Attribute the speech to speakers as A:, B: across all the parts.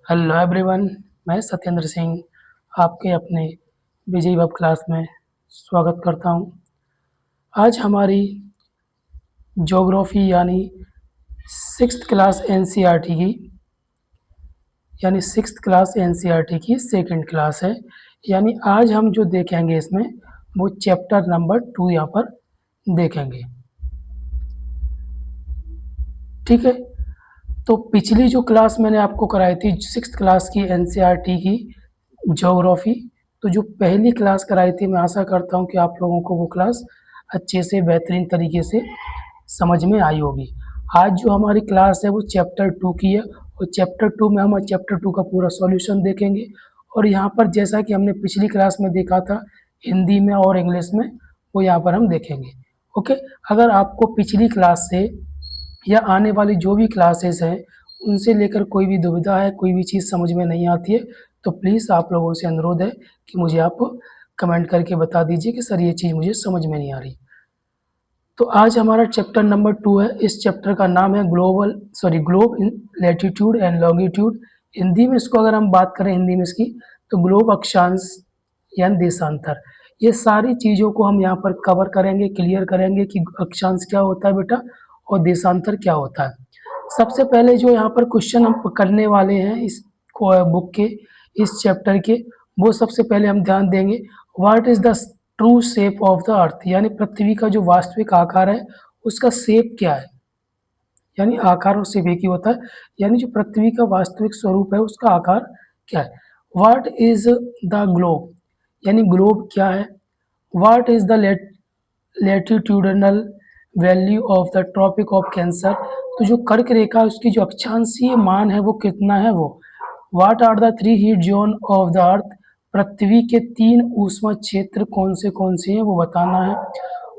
A: Hello everyone, मैं सत्येंद्र सिंह आपके अपने विजय वेब क्लास में स्वागत करता हूं। आज हमारी ज्योग्राफी यानी सिक्स्थ क्लास एनसीईआरटी की सेकंड क्लास है। यानी आज हम जो देखेंगे इसमें वो चैप्टर नंबर 2 यहाँ पर देखेंगे। ठीक है, तो पिछली जो क्लास मैंने आपको कराई थी सिक्स्थ क्लास की एनसीईआरटी की ज्योग्राफी, तो जो पहली क्लास कराई थी मैं आशा करता हूँ कि आप लोगों को वो क्लास अच्छे से बेहतरीन तरीके से समझ में आई होगी। आज जो हमारी क्लास है वो चैप्टर 2 की है और चैप्टर 2 में हम चैप्टर 2 का पूरा सॉल्यूशन देखेंगे। और यहाँ पर जैसा कि हमने पिछली क्लास में देखा था हिंदी में और इंग्लिश में, वो यहाँ पर हम देखेंगे। ओके, अगर आपको पिछली क्लास से या आने वाली जो भी क्लासेस हैं उनसे लेकर कोई भी दुविधा है, कोई भी चीज़ समझ में नहीं आती है, तो प्लीज़ आप लोगों से अनुरोध है कि मुझे आप कमेंट करके बता दीजिए कि सर ये चीज़ मुझे समझ में नहीं आ रही। तो आज हमारा चैप्टर नंबर 2 है। इस चैप्टर का नाम है globe in latitude and longitude. Hindi में इसको अगर हम बात करें हिंदी में इसकी, तो ग्लोब अक्षांश यानी देशांतर। ये सारी चीज़ों को हम यहाँ पर कवर करेंगे, क्लियर करेंगे कि अक्षांश क्या होता है बेटा और देशांतर क्या होता है। सबसे पहले जो यहाँ पर क्वेश्चन हम करने वाले हैं इस बुक के, इस चैप्टर के, वो सबसे पहले हम ध्यान देंगे what is the true shape of the earth, यानी पृथ्वी का जो वास्तविक आकार है उसका शेप क्या है। यानी आकार और शेप एक ही होता है, यानी जो पृथ्वी का वास्तविक स्वरूप है उसका आकार क्या है। व्हाट इज द ग्लोब, यानी ग्लोब क्या है। What is the latitudinal value of the tropic of cancer, तो जो कर्क रेखा उसकी जो अक्षांशीय मान है वो कितना है वो। What are the 3 heat zone of the earth, पृथ्वी के 3 ऊष्मा क्षेत्र कौन से हैं वो बताना है।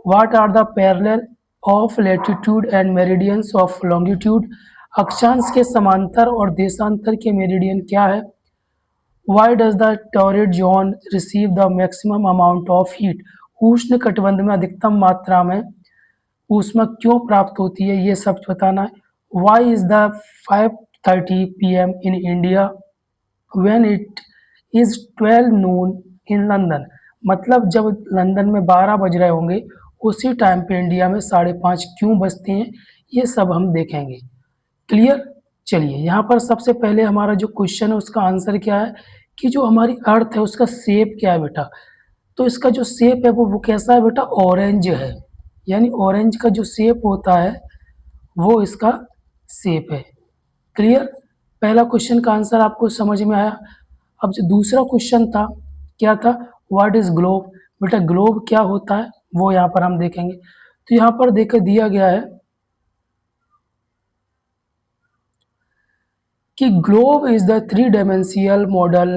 A: What are the parallel of latitude and meridians of longitude, अक्षांश के समांतर और देशांतर के मेरिडियन क्या है। Why does the torrid zone receive the maximum amount of heat, उष्ण कटिबंध में अधिकतम मात्रा में ऊष्मा क्यों प्राप्त होती है, ये सब बताना है। Why is the 5:30 PM in India when it is 12 noon in London, मतलब जब लंदन में 12 बज रहे होंगे उसी टाइम पे इंडिया में 5:30 क्यों बजते हैं, ये सब हम देखेंगे। क्लियर। चलिए यहाँ पर सबसे पहले हमारा जो क्वेश्चन है उसका आंसर क्या है कि जो हमारी अर्थ है उसका शेप क्या है बेटा। तो इसका जो शेप है वो कैसा है बेटा, ऑरेंज है। यानी ऑरेंज का जो शेप होता है वो इसका शेप है। क्लियर। पहला क्वेश्चन का आंसर आपको समझ में आया। अब जो दूसरा क्वेश्चन था क्या था, व्हाट इज ग्लोब, बेटा ग्लोब क्या होता है वो यहाँ पर हम देखेंगे। तो यहाँ पर देख दिया गया है कि globe is the 3 dimensional model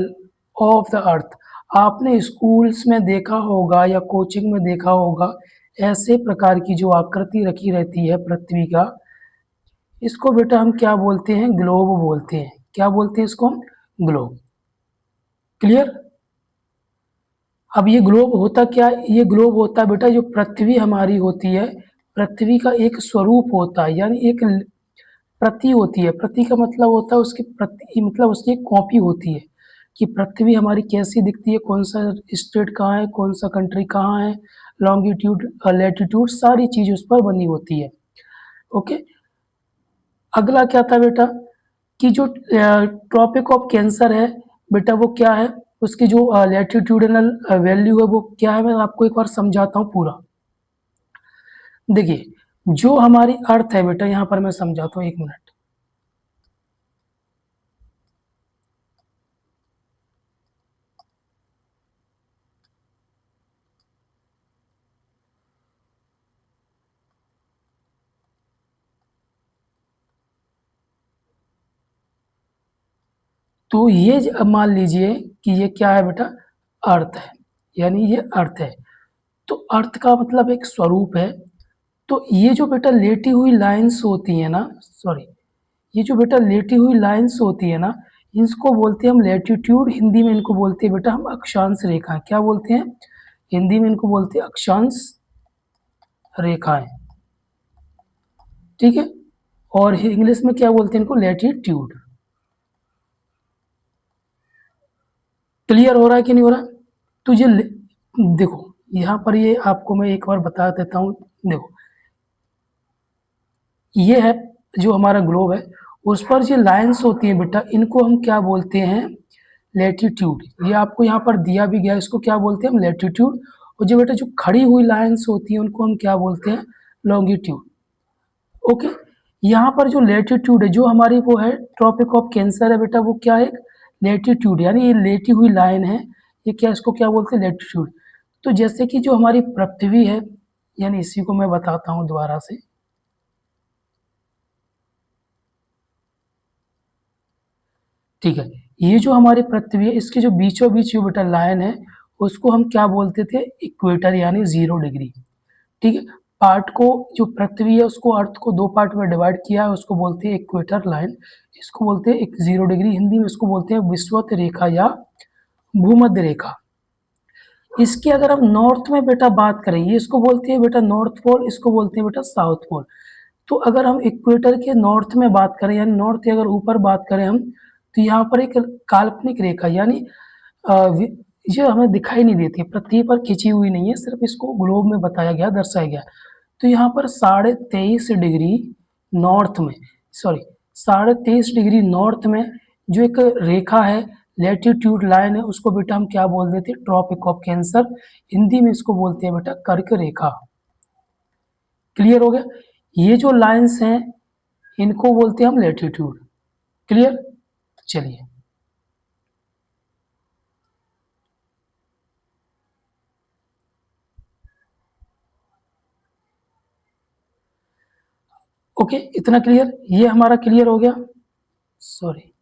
A: of the earth. आपने स्कूल्स में देखा होगा या कोचिंग में देखा होगा ऐसे प्रकार की जो आकृति रखी रहती है पृथ्वी का, इसको बेटा हम क्या बोलते हैं, ग्लोब बोलते हैं। क्या बोलते हैं इसको हम, ग्लोब। क्लियर। अब ये ग्लोब होता क्या है, ये ग्लोब होता है बेटा जो पृथ्वी हमारी होती है, पृथ्वी का एक स्वरूप होता है, यानी एक प्रति होती है। प्रति का मतलब होता है उसकी प्रति, मतलब उसकी एक कॉपी होती है कि पृथ्वी हमारी कैसी दिखती है, कौन सा स्टेट कहाँ है, कौन सा कंट्री कहाँ है, लॉन्गिट्यूड लैटिट्यूड सारी चीज़ उस पर बनी होती है। ओके। अगला क्या था बेटा कि जो ट्रॉपिक ऑफ कैंसर है बेटा वो क्या है, उसकी जो लैटिट्यूडनल वैल्यू है वो क्या है, मैं आपको एक बार समझाता हूँ पूरा। देखिए जो हमारी अर्थ है बेटा, यहाँ पर मैं समझाता हूँ, एक मिनट। तो ये मान लीजिए कि ये क्या है बेटा, अर्थ है, यानी ये अर्थ है। तो अर्थ का मतलब एक स्वरूप है। तो ये जो बेटा लेटी हुई लाइंस होती है ना, सॉरी, ये जो बेटा लेटी हुई लाइंस होती है ना, इसको बोलते हैं हम लैटिट्यूड, हिंदी में इनको बोलते हैं बेटा हम अक्षांश रेखाएं। क्या बोलते हैं, हिंदी में इनको बोलते हैं अक्षांश रेखाएं। ठीक है। और इंग्लिश में क्या बोलते हैं इनको, लैटिट्यूड। क्लियर हो रहा है कि नहीं हो रहा? तो ये देखो, यहाँ पर ये आपको मैं एक बार बता देता हूँ। देखो, ये है जो हमारा ग्लोब है, उस पर जो लाइन्स होती हैं बेटा, इनको हम क्या बोलते हैं? लैटिट्यूड। ये आपको यहाँ पर दिया भी गया है, इसको क्या बोलते हैं हम? लैटिट्यूड। और जो बेटा जो खड़ी हुई लाइन्स होती हैं उनको हम क्या बोलते हैं? लॉन्गिट्यूड। ओके, यहाँ पर जो लैटिट्यूड है, जो हमारी वो है ट्रॉपिक ऑफ कैंसर है बेटा, वो क्या है? लैटिट्यूड, यानी ये लेटी हुई लाइन है, ये क्या, इसको क्या बोलते हैं? लैटिट्यूड। तो जैसे कि जो हमारी पृथ्वी है, यानी इसी को मैं बताता हूँ दोबारा से। ठीक है, ये जो हमारी पृथ्वी है, इसके जो बीचों बीच जो बेटा लाइन है, उसको हम क्या बोलते थे? इक्वेटर, यानी 0 डिग्री। ठीक है, पार्ट को, जो पृथ्वी है उसको, अर्थ को 2 पार्ट में डिवाइड किया है, उसको बोलते हैं इक्वेटर लाइन। इसको बोलते हैं एक 0 डिग्री, हिंदी में इसको बोलते हैं विषुवत रेखा या भूमध्य रेखा। इसकी अगर हम नॉर्थ में बेटा बात करें, ये इसको बोलते हैं बेटा नॉर्थ पोल, इसको बोलते हैं बेटा साउथ पोल। तो अगर हम इक्वेटर के नॉर्थ में बात करें, यानी नॉर्थ के अगर ऊपर बात करें हम, तो यहाँ पर एक काल्पनिक रेखा, यानी ये हमें दिखाई नहीं देती, पृथ्वी पर खींची हुई नहीं है, सिर्फ इसको ग्लोब में बताया गया, दर्शाया गया। तो यहाँ पर 23.5 डिग्री नॉर्थ में, सॉरी 23.5 डिग्री नॉर्थ में जो एक रेखा है, लैटिट्यूड लाइन है, उसको बेटा हम क्या बोल देते हैं? Tropic of cancer. हिंदी में इसको बोलते हैं बेटा कर्क रेखा। क्लियर हो गया? ये जो लाइंस हैं, इनको बोलते हैं हम लैटिट्यूड। क्लियर? चलिए, ओके, इतना क्लियर? ये हमारा क्लियर हो गया। सॉरी,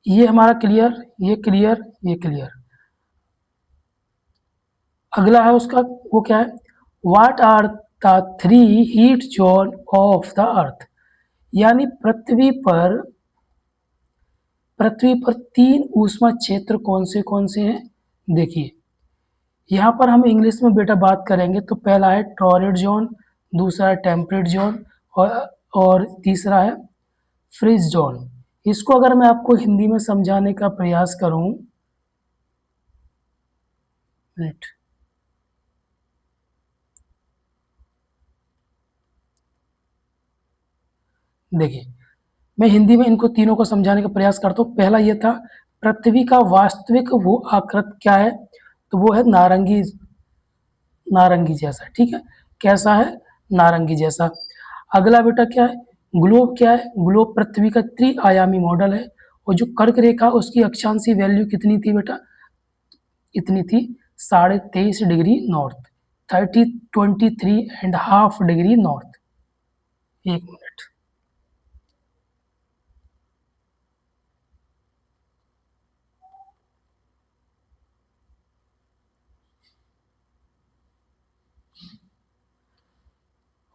A: ये हमारा क्लियर, ये क्लियर, ये क्लियर। अगला है उसका, वो क्या है? What are the 3 heat zone of the earth? यानी पृथ्वी पर 3 ऊष्मा क्षेत्र कौन से हैं? देखिए, यहाँ पर हम इंग्लिश में बेटा बात करेंगे, तो पहला है टॉररिड जोन, दूसरा है टेम्परेट जोन, और तीसरा है फ्रीज जोन। इसको अगर मैं आपको हिंदी में समझाने का प्रयास करूं, मिनट, देखिए, मैं हिंदी में इनको तीनों को समझाने का प्रयास करता हूँ। पहला ये था, पृथ्वी का वास्तविक वो आकृति क्या है? तो वो है नारंगी, नारंगी जैसा। ठीक है, कैसा है? नारंगी जैसा। अगला बेटा क्या है? ग्लोब क्या है? ग्लोब पृथ्वी का त्रिआयामी मॉडल है। और जो कर्क रेखा, उसकी अक्षांशीय वैल्यू कितनी थी बेटा? इतनी थी 23.5 डिग्री नॉर्थ, 23.5 डिग्री नॉर्थ। एक मिनट,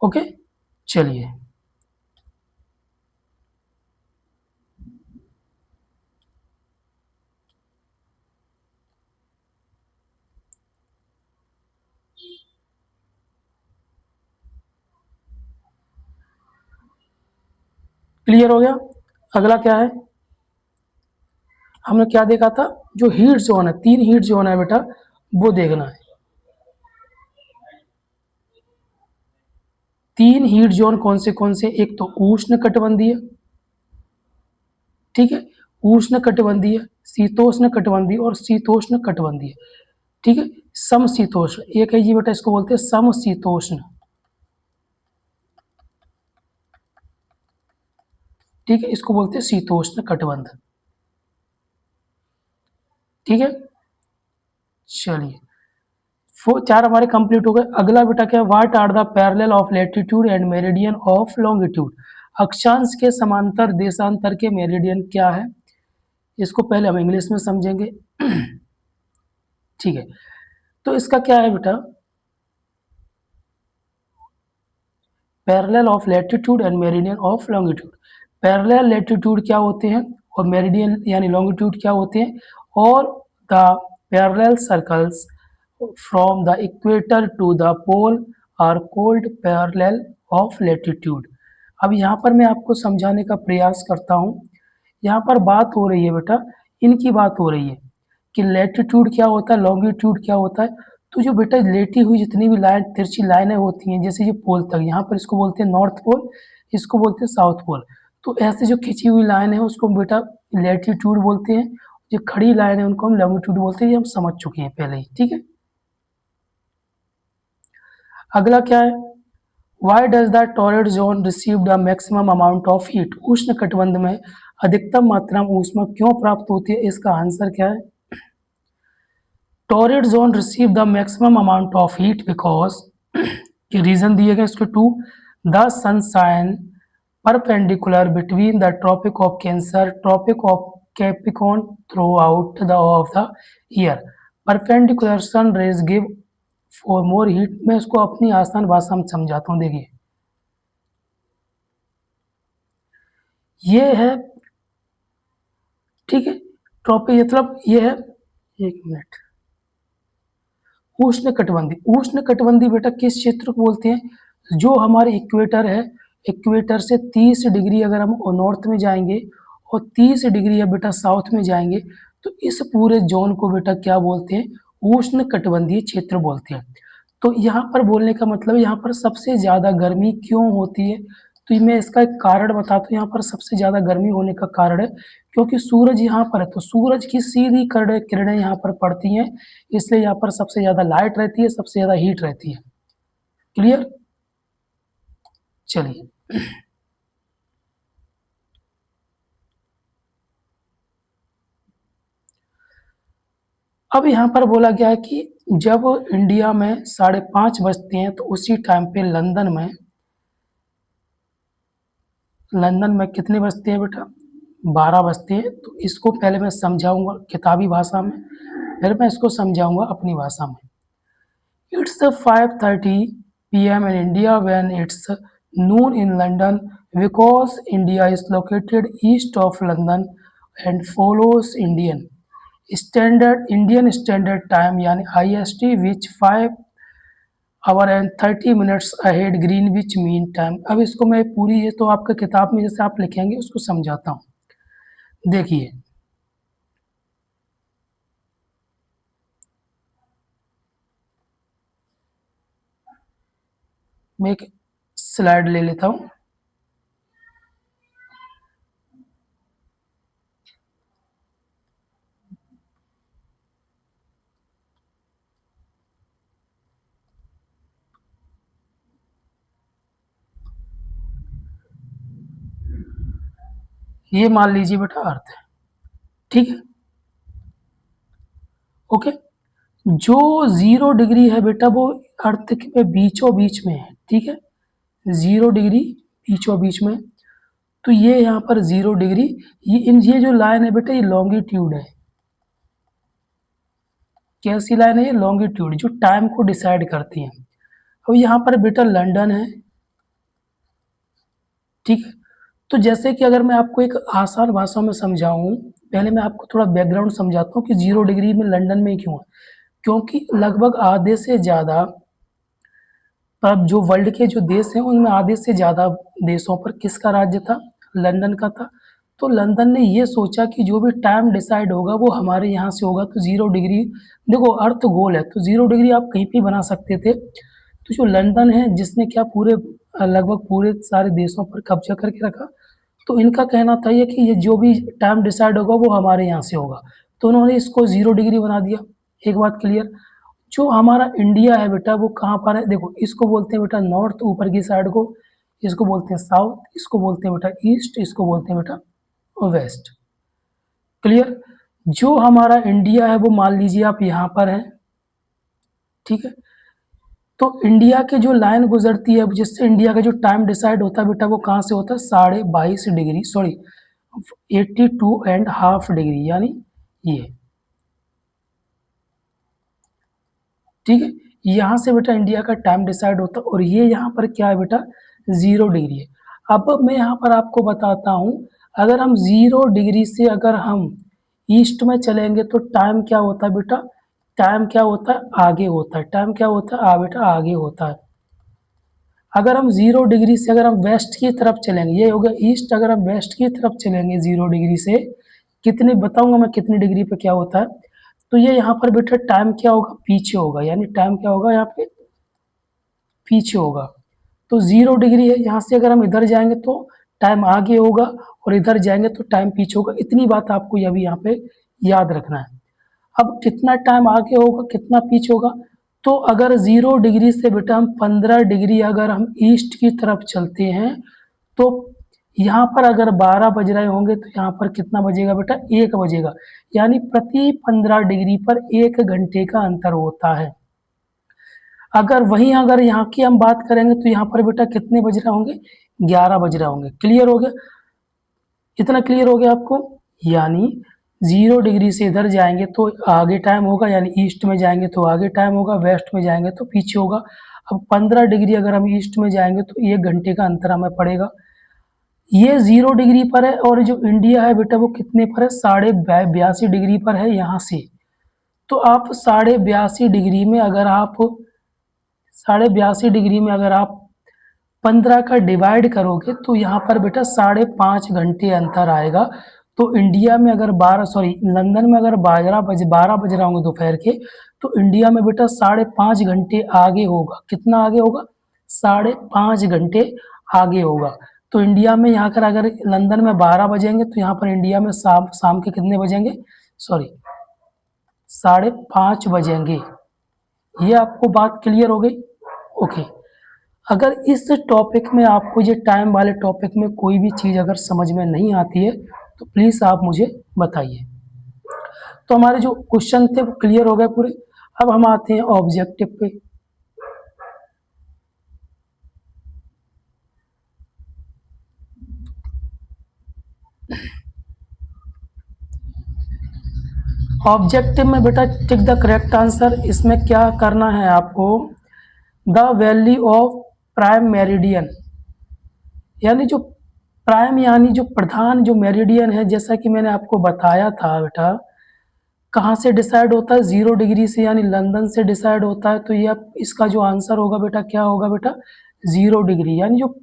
A: ओके, चलिए, क्लियर हो गया? अगला क्या है? हमने क्या देखा था? जो हीट जोन है, 3 हीट जोन है बेटा, वो देखना है। 3 हीट जोन कौन से? एक तो उष्ण कटिबंधीय, ठीक है, उष्ण कटिबंधीय, शीतोष्ण कटिबंधीय और शीतोष्ण कटिबंधीय। ठीक है, समशीतोष्ण एक है जी बेटा, इसको बोलते हैं समशीतोष्ण। ठीक है, इसको बोलते हैं शीतोष्ण कटिबंध। ठीक है, चलिए, 4 हमारे कंप्लीट हो गए। अगला बेटा क्या है? What are the parallel of latitude and meridian of longitude? अक्षांश के समांतर देशांतर के मेरिडियन क्या है? इसको पहले हम इंग्लिश में समझेंगे। ठीक है, तो इसका क्या है बेटा? Parallel of latitude and meridian of longitude. Parallel latitude क्या होते हैं और मेरिडियन यानी लॉन्गिट्यूड क्या होते हैं? और the parallel circles from the equator to the pole are cold parallel of latitude. अब यहाँ पर मैं आपको समझाने का प्रयास करता हूँ। यहाँ पर बात हो रही है बेटा, इनकी बात हो रही है कि लैटिट्यूड क्या होता है, लॉन्गिट्यूड क्या होता है। तो जो बेटा लेटी हुई जितनी भी लाइन तिरछी लाइनें होती हैं, जैसे ये पोल तक, यहाँ पर इसको बोलते हैं नॉर्थ पोल, इसको बोलते हैं साउथ पोल। तो ऐसे जो खिंची हुई लाइन है उसको बेटा लैटिट्यूड बोलते हैं, जो खड़ी लाइन है उनको हम लॉन्गिट्यूड बोलते हैं। ये हम समझ चुके हैं पहले ही, ठीक है। अगला क्या है, why does the torrid zone receive the maximum amount of heat. उष्ण कटिबंध में अधिकतम मात्रा में ऊष्मा क्यों प्राप्त होती है, इसका आंसर क्या है। Torrid zone receive the maximum amount of heat because के रीजन दिए गए इसके to, the sunshine perpendicular between the tropic of Cancer tropic of Capricorn throughout the of the year, perpendicular sun rays give for more heat. मैं इसको अपनी आसान भाषा में समझाता हूँ। देखिए ये है, ठीक है, ट्रॉपिक मतलब ये है, एक मिनट, उष्ण कटिबंधी। उष्ण कटिबंधी बेटा किस क्षेत्र को बोलते हैं, जो हमारे इक्वेटर है, इक्वेटर से 30 डिग्री अगर हम नॉर्थ में जाएंगे और 30 डिग्री है बेटा साउथ में जाएंगे, तो इस पूरे जोन को बेटा क्या बोलते हैं, उष्ण कटिबंधीय क्षेत्र बोलते हैं। तो यहाँ पर बोलने का मतलब यहाँ पर सबसे ज़्यादा गर्मी क्यों होती है, तो मैं इसका एक कारण बताता हूँ। यहाँ पर सबसे ज़्यादा गर्मी होने का कारण है क्योंकि सूरज यहाँ पर है, तो सूरज की सीधी किरणें यहाँ पर पड़ती हैं, इसलिए यहाँ पर सबसे ज़्यादा लाइट रहती है, सबसे ज़्यादा हीट रहती है। क्लियर, चलिए अब यहाँ पर बोला गया है कि जब इंडिया में 5:30 बजते हैं तो उसी टाइम पे लंदन में कितने बजते हैं बेटा, 12 बजते हैं। तो इसको पहले मैं समझाऊंगा किताबी भाषा में, फिर मैं इसको समझाऊंगा अपनी भाषा में। It's 5:30 p.m. in India when it's noon in London because India is located east of London and follows Indian Standard Time यानी IST which 5 hour and 30 minutes ahead Greenwich Mean Time। अब इसको मैं पूरी, ये तो आपका किताब में जैसे आप लिखेंगे उसको समझाता हूँ। देखिए मैं एक स्लाइड ले लेता हूँ। ये मान लीजिए बेटा अर्थ है, ठीक है, ओके। जो 0 डिग्री है बेटा वो अर्थ के बीचों बीच में है, ठीक है, 0 डिग्री बीचों बीच में। तो ये यहाँ पर 0 डिग्री, ये जो लाइन है बेटा ये लॉन्गिट्यूड है। कैसी लाइन है ये, लॉन्गिट्यूड, जो टाइम को डिसाइड करती है। अब यहाँ पर बेटा लंदन है, ठीक है। तो जैसे कि अगर मैं आपको एक आसान भाषा में समझाऊं, पहले मैं आपको थोड़ा बैकग्राउंड समझाता हूँ कि 0 डिग्री में लंदन में क्यों है। क्योंकि लगभग आधे से ज़्यादा, अब जो वर्ल्ड के जो देश हैं उनमें आधे से ज़्यादा देशों पर किसका राज्य था, लंदन का था। तो लंदन ने ये सोचा कि जो भी टाइम डिसाइड होगा वो हमारे यहाँ से होगा। तो 0 डिग्री, देखो अर्थ गोल है तो 0 डिग्री आप कहीं भी बना सकते थे। तो जो लंदन है जिसने क्या पूरे लगभग पूरे सारे देशों पर कब्जा करके रखा, तो इनका कहना था ये कि ये जो भी टाइम डिसाइड होगा वो हमारे यहाँ से होगा। तो उन्होंने इसको 0 डिग्री बना दिया। एक बात क्लियर। जो हमारा इंडिया है बेटा वो कहाँ पर है, देखो इसको बोलते हैं बेटा नॉर्थ, ऊपर की साइड को, इसको बोलते हैं साउथ, इसको बोलते हैं बेटा ईस्ट, इसको बोलते हैं बेटा वेस्ट। क्लियर। जो हमारा इंडिया है वो मान लीजिए आप यहाँ पर है, ठीक है। तो इंडिया की जो लाइन गुजरती है जिससे इंडिया का जो टाइम डिसाइड होता है बेटा वो कहाँ से होता है, 22.5 डिग्री, सॉरी 82.5 डिग्री, यानी ये, ठीक है। यहाँ से बेटा इंडिया का टाइम डिसाइड होता है और ये यहाँ पर क्या है बेटा 0 डिग्री है। अब मैं यहाँ पर आपको बताता हूँ, अगर हम 0 डिग्री से अगर हम ईस्ट में चलेंगे तो टाइम क्या होता है बेटा टाइम क्या होता है, आगे होता है। टाइम क्या होता है, बेटा आगे होता है। अगर हम 0 डिग्री से अगर हम वेस्ट की तरफ चलेंगे, ये हो गया ईस्ट, अगर हम वेस्ट की तरफ चलेंगे 0 डिग्री से, कितने बताऊंगा मैं कितनी डिग्री पे क्या होता है, तो ये यहाँ पर बेटा टाइम क्या होगा, पीछे होगा। यानी टाइम क्या होगा यहाँ पे, पीछे होगा। तो 0 डिग्री है, यहाँ से अगर हम इधर जाएंगे तो टाइम आगे होगा, और इधर जाएंगे तो टाइम पीछे होगा। इतनी बात आपको ये भी यहाँ पे याद रखना है। अब कितना टाइम आगे होगा, कितना पीछे होगा, तो अगर 0 डिग्री से बेटा हम 15 डिग्री अगर हम ईस्ट की तरफ चलते हैं, तो यहाँ पर अगर 12 बज रहे होंगे तो यहाँ पर कितना बजेगा बेटा, 1 बजेगा। यानी प्रति 15 डिग्री पर 1 घंटे का अंतर होता है। अगर वहीं अगर यहाँ की हम बात करेंगे तो यहाँ पर बेटा कितने बज रहे होंगे, 11 बज रहे होंगे। क्लियर हो गया, इतना क्लियर हो गया आपको। यानी 0 डिग्री से इधर जाएंगे तो आगे टाइम होगा, यानी ईस्ट में जाएंगे तो आगे टाइम होगा, वेस्ट में जाएंगे तो पीछे होगा। अब 15 डिग्री अगर हम ईस्ट में जाएंगे तो 1 घंटे का अंतर हमें पड़ेगा। ये 0 डिग्री पर है, और जो इंडिया है बेटा वो कितने पर है, 82.5 डिग्री पर है यहाँ से। तो आप 82.5 डिग्री में अगर आप 82.5 डिग्री में अगर आप 15 का डिवाइड करोगे तो यहाँ पर बेटा 5.5 घंटे अंतर आएगा। तो इंडिया में अगर लंदन में अगर 12 बज रहा होंगे दोपहर के, तो इंडिया में बेटा 5.5 घंटे आगे होगा। कितना आगे होगा, 5.5 घंटे आगे होगा। तो इंडिया में यहाँ कर अगर लंदन में 12 बजेंगे तो यहाँ पर इंडिया में शाम के कितने बजेंगे, 5:30 बजेंगे। ये आपको बात क्लियर हो गई, ओके। अगर इस टॉपिक में आपको ये टाइम वाले टॉपिक में कोई भी चीज़ अगर समझ में नहीं आती है तो प्लीज़ आप मुझे बताइए। तो हमारे जो क्वेश्चन थे वो क्लियर हो गए पूरे। अब हम आते हैं ऑब्जेक्टिव पे। ऑब्जेक्टिव में बेटा टिक द करेक्ट आंसर। इसमें क्या करना है आपको, the value of prime meridian, यानी जो प्राइम यानी जो प्रधान जो मेरिडियन है, जैसा कि मैंने आपको बताया था बेटा, कहाँ से डिसाइड होता है, 0 डिग्री से, यानी लंदन से डिसाइड होता है। तो ये इसका जो आंसर होगा बेटा क्या होगा बेटा, 0 डिग्री। यानी जो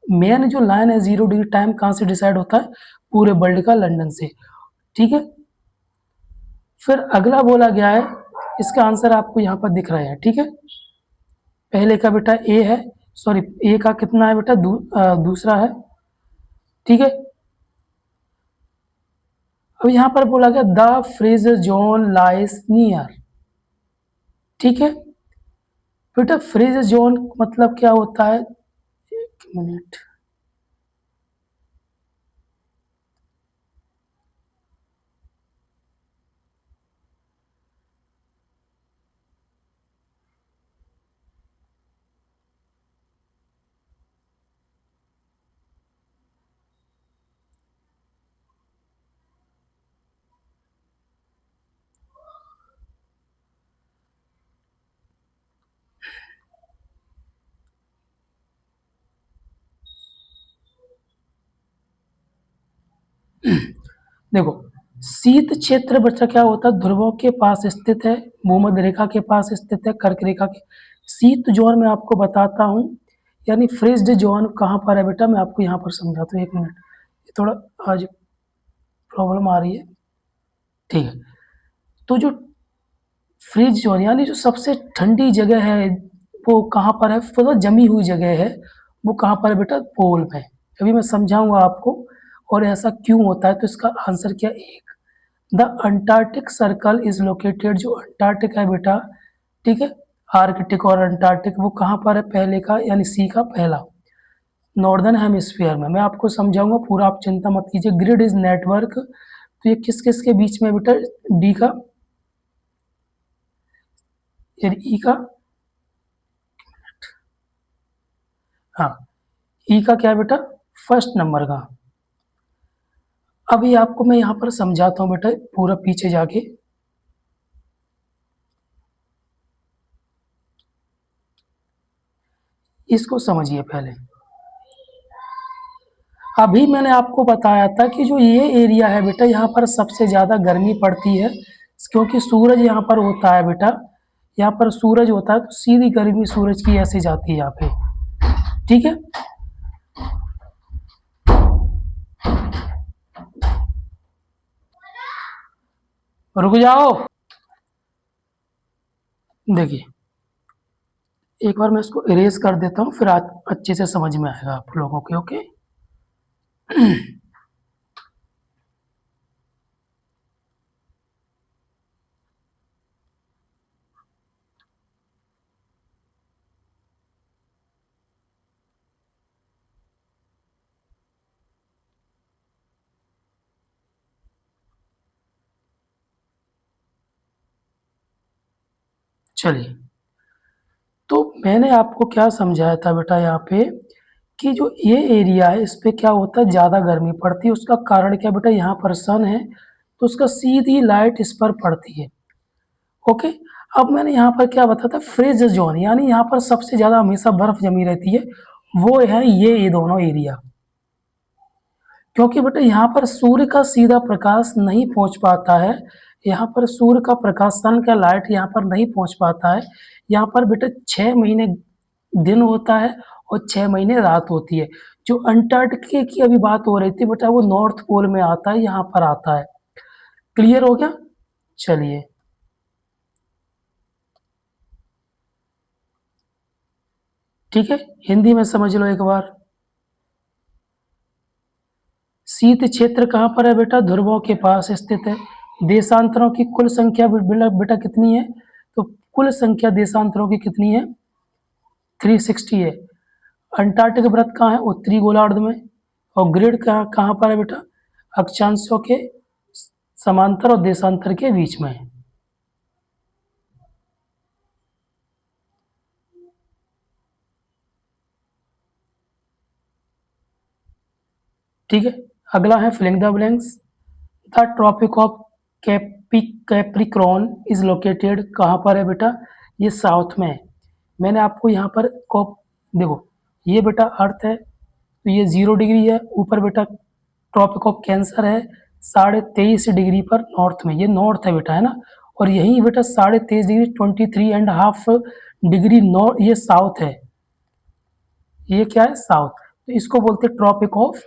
A: मेन जो लाइन है 0 डिग्री, टाइम कहाँ से डिसाइड होता है, पूरे वर्ल्ड का, लंदन से। ठीक है, फिर अगला बोला गया है, इसका आंसर आपको यहाँ पर दिख रहे हैं। ठीक है, पहले का बेटा ए है, ए का कितना है बेटा, दूसरा है। ठीक है, अब यहाँ पर बोला गया the freeze zone lies near. ठीक है बेटा, फ्रीज जोन मतलब क्या होता है, एक मिनट, देखो शीत क्षेत्र बच्चा क्या होता है, ध्रुवों के पास स्थित है, भूमध्य रेखा के पास स्थित है, कर्क रेखा के। शीत जोन में आपको बताता हूँ, यानी फ्रीज्ड जोन कहाँ पर है बेटा, मैं आपको यहाँ पर समझाता हूँ, एक मिनट, ये थोड़ा आज प्रॉब्लम आ रही है। ठीक है, तो जो फ्रीज जोन यानी जो सबसे ठंडी जगह है वो कहाँ पर है, पूरा जमी हुई जगह है, वो कहाँ पर है बेटा, पोल में। अभी मैं समझाऊंगा आपको और ऐसा क्यों होता है। तो इसका आंसर क्या, एक, the Antarctic circle is located, जो अंटार्कटिक है बेटा, ठीक है, आर्कटिक और अंटार्कटिक, वो कहाँ पर है, पहले का यानी सी का पहला, नॉर्दर्न हेमिस्फीयर में। मैं आपको समझाऊंगा पूरा, आप चिंता मत कीजिए। ग्रिड इज नेटवर्क, तो ये किस किस के बीच में बेटा, डी का, ई का, हाँ, ई का क्या है बेटा, फर्स्ट नंबर का। अभी आपको मैं यहाँ पर समझाता हूँ बेटा, पूरा पीछे जाके। इसको समझिए पहले। अभी मैंने आपको बताया था कि जो ये एरिया है बेटा, यहाँ पर सबसे ज़्यादा गर्मी पड़ती है क्योंकि सूरज यहाँ पर होता है बेटा, यहाँ पर सूरज होता है तो सीधी गर्मी सूरज की ऐसे जाती है यहाँ पे, ठीक है। रुक जाओ, देखिए एक बार मैं इसको इरेज कर देता हूँ, फिर अच्छे से समझ में आएगा आप लोगों के, ओके। चलिए, तो मैंने आपको क्या समझाया था बेटा यहाँ पे कि जो ये एरिया है इस पे क्या होता है, ज़्यादा गर्मी पड़ती है। उसका कारण क्या बेटा, यहाँ पर सन है तो उसका सीधी लाइट इस पर पड़ती है, ओके। अब मैंने यहाँ पर क्या बताया था, फ्रिज जोन, यानी यहाँ पर सबसे ज़्यादा हमेशा बर्फ जमी रहती है, वो है ये दोनों एरिया। क्योंकि बेटा यहाँ पर सूर्य का सीधा प्रकाश नहीं पहुँच पाता है, यहाँ पर सूर्य का प्रकाश, सन का लाइट यहाँ पर नहीं पहुँच पाता है। यहाँ पर बेटा 6 महीने दिन होता है और 6 महीने रात होती है। जो अंटार्कटिका की अभी बात हो रही थी बेटा, वो नॉर्थ पोल में आता है, यहाँ पर आता है। क्लियर हो गया? चलिए, ठीक है, हिंदी में समझ लो एक बार। शीत क्षेत्र कहाँ पर है बेटा, ध्रुवों के पास स्थित है। देशांतरों की कुल संख्या बेटा कितनी है, तो कुल संख्या देशांतरों की कितनी है, 360 है। अंटार्कटिक वृत्त कहाँ है, उत्तरी गोलार्ध में। और ग्रिड कहाँ कहाँ पर है बेटा, अक्षांशों के समांतर और देशांतर के बीच में है। ठीक है, अगला है filling the blanks. The tropic of Capricorn is located, कहाँ पर है बेटा, ये साउथ में है। मैंने आपको यहाँ पर कॉप, देखो ये बेटा अर्थ है तो ये 0 डिग्री है, ऊपर बेटा ट्रॉपिक ऑफ कैंसर है 23.5 डिग्री पर नॉर्थ में, ये नॉर्थ है बेटा, है ना। और यही बेटा 23.5 डिग्री 23.5 डिग्री नॉर्थ, ये साउथ है, ये क्या है, साउथ। तो इसको बोलते हैं ट्रॉपिक ऑफ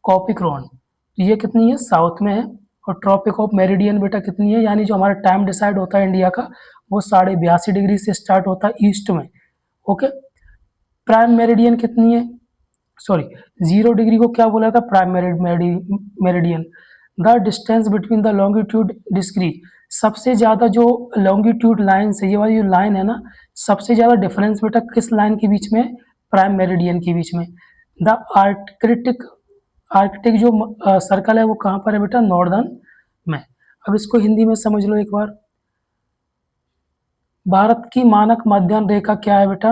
A: कॉपिक्रॉन। तो ये कितनी है, साउथ में है। और ट्रॉपिक ऑफ मेरिडियन बेटा कितनी है, यानी जो हमारा टाइम डिसाइड होता है इंडिया का, वो 82.5 डिग्री से स्टार्ट होता है ईस्ट में, ओके। प्राइम मेरिडियन कितनी है, सॉरी 0 डिग्री को क्या बोला था, prime meridian. The distance between the longitude degree, सबसे ज़्यादा जो लॉन्गिट्यूड लाइन से, ये वाली जो लाइन है ना, सबसे ज़्यादा डिफरेंस बेटा किस लाइन के बीच में, प्राइम मेरिडियन के बीच में। द आर्कटिक, आर्कटिक जो सर्कल है वो कहाँ पर है बेटा, नॉर्दर्न में। अब इसको हिंदी में समझ लो एक बार। भारत की मानक मध्याह्न रेखा क्या है बेटा,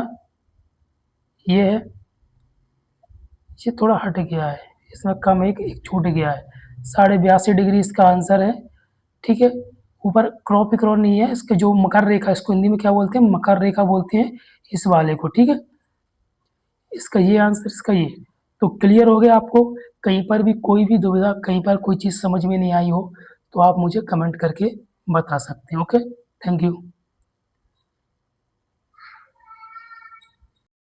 A: ये है, ये थोड़ा हट गया है, इसमें कम एक छूट गया है, 82.5 डिग्री इसका आंसर है, ठीक है। ऊपर क्रॉपिक्रॉन नहीं है, इसके जो मकर रेखा, इसको हिंदी में क्या बोलते हैं, मकर रेखा बोलते हैं इस वाले को, ठीक है। इसका ये आंसर, इसका ये। तो क्लियर हो गया आपको। कहीं पर भी कोई भी दुविधा, कहीं पर कोई चीज़ समझ में नहीं आई हो तो आप मुझे कमेंट करके बता सकते हैं, ओके। Thank you.